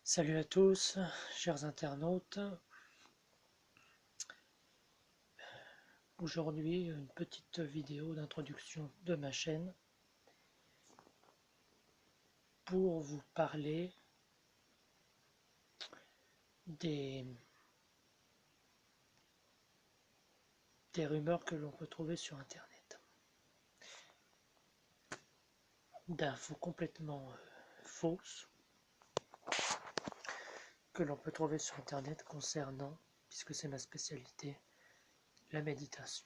Salut à tous, chers internautes. Aujourd'hui, une petite vidéo d'introduction de ma chaîne pour vous parler des, rumeurs que l'on peut trouver sur Internet. D'infos complètement fausses que l'on peut trouver sur Internet concernant, puisque c'est ma spécialité, la méditation.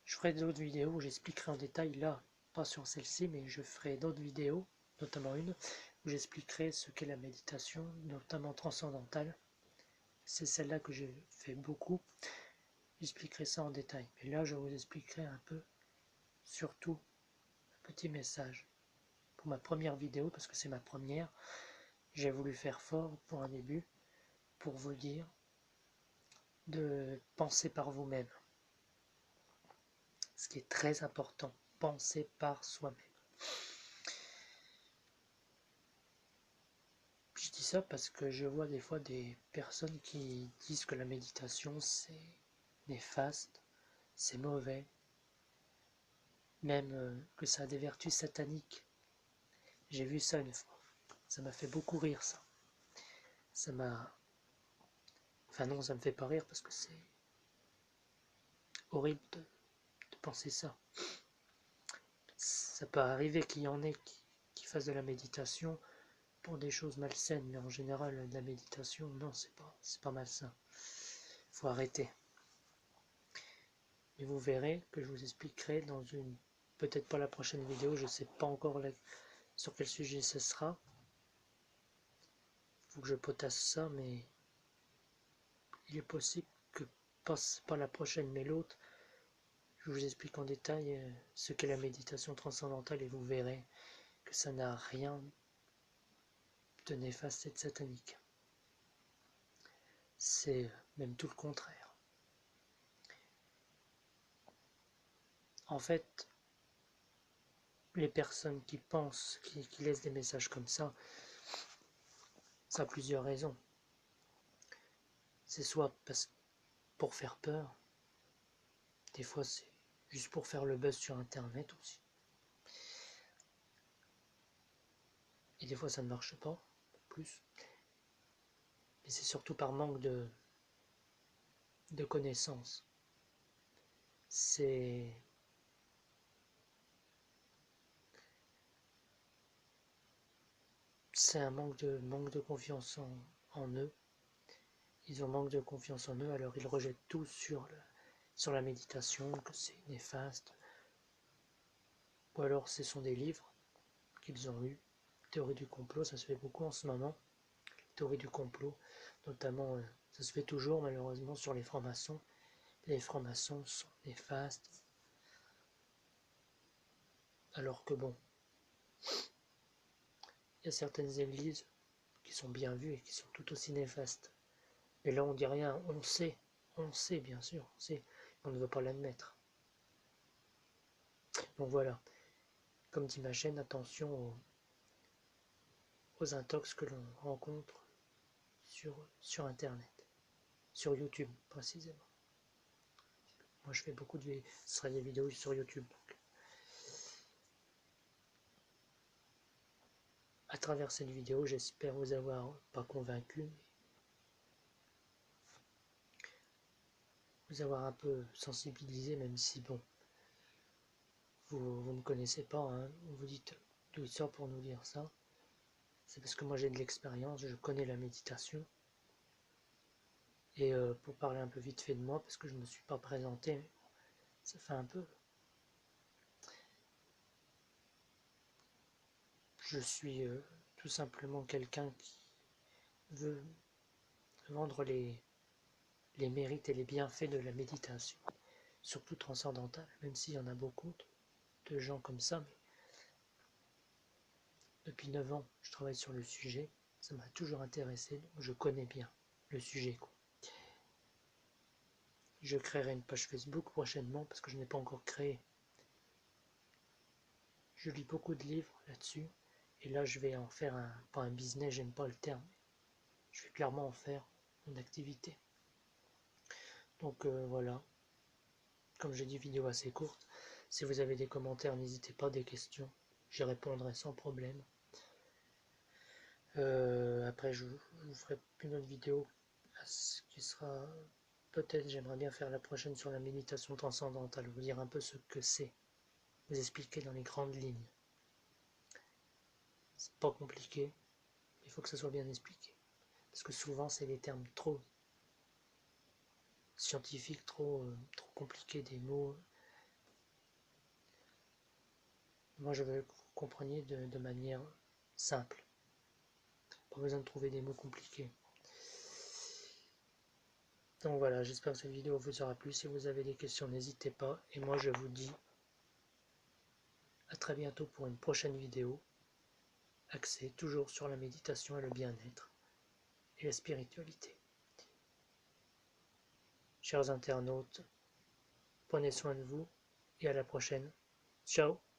Je ferai d'autres vidéos où j'expliquerai en détail, là, pas sur celle-ci, mais je ferai d'autres vidéos, notamment une, où j'expliquerai ce qu'est la méditation, notamment transcendantale. C'est celle-là que j'ai fait beaucoup. J'expliquerai ça en détail. Mais là, je vous expliquerai un peu, surtout, un petit message. Pour ma première vidéo, parce que c'est ma première, j'ai voulu faire fort pour un début, pour vous dire de penser par vous-même. Ce qui est très important, penser par soi-même. Je dis ça parce que je vois des fois des personnes qui disent que la méditation c'est néfaste, c'est mauvais, même que ça a des vertus sataniques. J'ai vu ça une fois, ça m'a fait beaucoup rire ça. Ça m'a... Enfin non, ça me fait pas rire parce que c'est horrible de penser ça. Ça peut arriver qu'il y en ait qui fassent de la méditation pour des choses malsaines, mais en général de la méditation, non, c'est pas malsain. Faut arrêter. Et vous verrez que je vous expliquerai dans une, peut-être pas la prochaine vidéo, je sais pas encore sur quel sujet ce sera. Faut que je potasse ça, mais il est possible que pas la prochaine mais l'autre, je vous explique en détail ce qu'est la méditation transcendantale et vous verrez que ça n'a rien de néfaste et de satanique. C'est même tout le contraire. En fait, les personnes qui pensent, qui laissent des messages comme ça a plusieurs raisons. C'est soit pour faire peur, des fois c'est juste pour faire le buzz sur Internet aussi. Et des fois ça ne marche pas, plus. Mais c'est surtout par manque de connaissances. C'est un manque de confiance en eux. Ils ont manque de confiance en eux, alors ils rejettent tout sur la méditation, que c'est néfaste. Ou alors ce sont des livres qu'ils ont lus. Théorie du complot, ça se fait beaucoup en ce moment. Théorie du complot, notamment, ça se fait toujours malheureusement sur les francs-maçons. Les francs-maçons sont néfastes. Alors que bon, il y a certaines églises qui sont bien vues et qui sont tout aussi néfastes. Mais là on dit rien, on sait bien sûr, on sait, on ne veut pas l'admettre. Donc voilà, comme dit ma chaîne, attention aux intox que l'on rencontre sur Internet, sur YouTube précisément. Moi je fais beaucoup ce sera des vidéos sur YouTube. Donc. À travers cette vidéo, j'espère vous avoir pas convaincu, mais vous avoir un peu sensibilisé, même si bon, vous ne connaissez pas, hein, vous dites d'où il sort pour nous dire ça. C'est parce que moi j'ai de l'expérience, je connais la méditation. Et pour parler un peu vite fait de moi, parce que je ne me suis pas présenté, mais ça fait un peu. Je suis tout simplement quelqu'un qui veut vendre les mérites et les bienfaits de la méditation, surtout transcendantale, même s'il y en a beaucoup de gens comme ça, mais depuis 9 ans, je travaille sur le sujet, ça m'a toujours intéressé, donc je connais bien le sujet. Je créerai une page Facebook prochainement, parce que je n'ai pas encore créé. Je lis beaucoup de livres là-dessus, Et là, je vais en faire pas un business, j'aime pas le terme. Je vais clairement en faire une activité. Donc voilà, comme j'ai dit, vidéo assez courte. Si vous avez des commentaires, n'hésitez pas, des questions, j'y répondrai sans problème. Après, je vous ferai une autre vidéo qui sera peut-être, j'aimerais bien faire la prochaine sur la méditation transcendantale, vous dire un peu ce que c'est, vous expliquer dans les grandes lignes. C'est pas compliqué, il faut que ça soit bien expliqué. Parce que souvent, c'est des termes trop scientifiques, trop compliqués, des mots. Moi, je veux que vous compreniez de manière simple. Pas besoin de trouver des mots compliqués. Donc voilà, j'espère que cette vidéo vous aura plu. Si vous avez des questions, n'hésitez pas. Et moi, je vous dis à très bientôt pour une prochaine vidéo, axée toujours sur la méditation et le bien-être et la spiritualité. Chers internautes, prenez soin de vous et à la prochaine. Ciao!